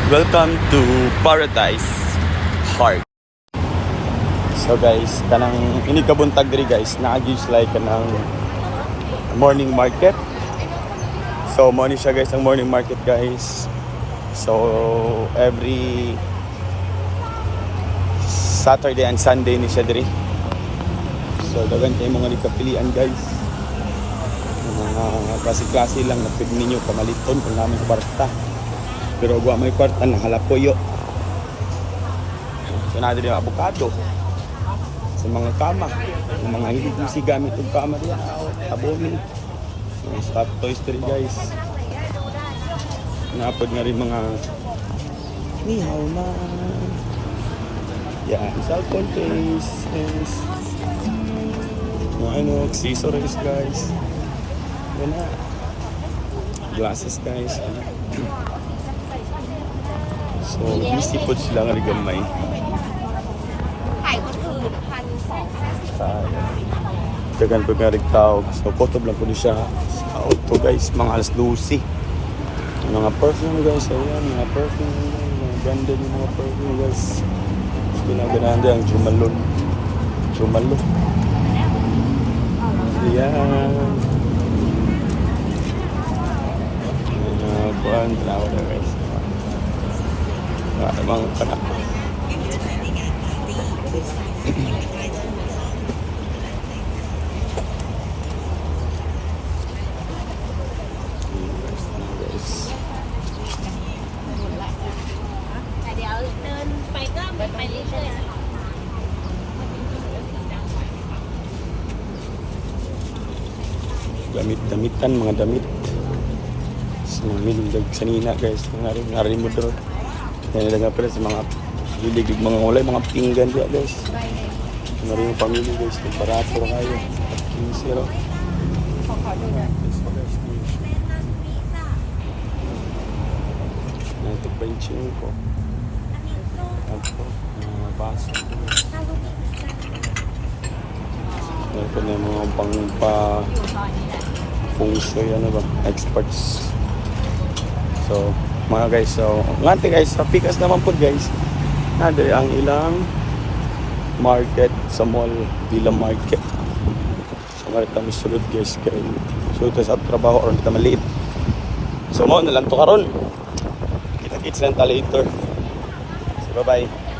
Welcome to Paradise Park. So guys, kanang ini kabuntag diri guys, naagis like kanang morning market. So mo ni siya guys ang morning market guys. So every Saturday and Sunday ni siya diri. So dagan kay mga nagkapilian guys. Mga klase-klase lang na pwede ninyo pamaliton kung namin kwarta. Pero gua may kwarta na halapoyo. So na diri avocado. Sa mga kama, yung mga hindi si gamit ng kama diyan, abonin. Stop toys diri guys. Napod nga rin mga nihaw na. Yan, cellphone case. Yes. Mga accessories guys. Yan na. Glasses guys. So, busy po sila nga gamay. Dagan po nga tao. So, kotob lang po siya sa auto guys. Mga alas 12. Mga perfume guys. Ayan, mga perfume. Mga branded yung mga perfume guys. Pinaganahan dyan ang Jumalon. Jumalon. Ayan. Buwan, tanawa na guys. Mga kanak. Damit-damitan, mga damit. Sa mga milindag sanina guys, ngarin mo doon. Yan nilagay pala sa mga hilig, mga ulay, mga pinggan diya guys. Ngarin yung pamilya guys, barato na kayo. 15 95 ko. Ako, mga baso. Ito na yung mga pungsoy, ano ba, experts. So, mga guys, so, ngante guys, sa pikas naman po guys, nandari ang ilang market sa mall, Villa Market. So, nga kami sulod guys, kaya sulod sa trabaho or kita maliit. So, mo, nalang to karon. Kita-kits lang later. So, bye-bye.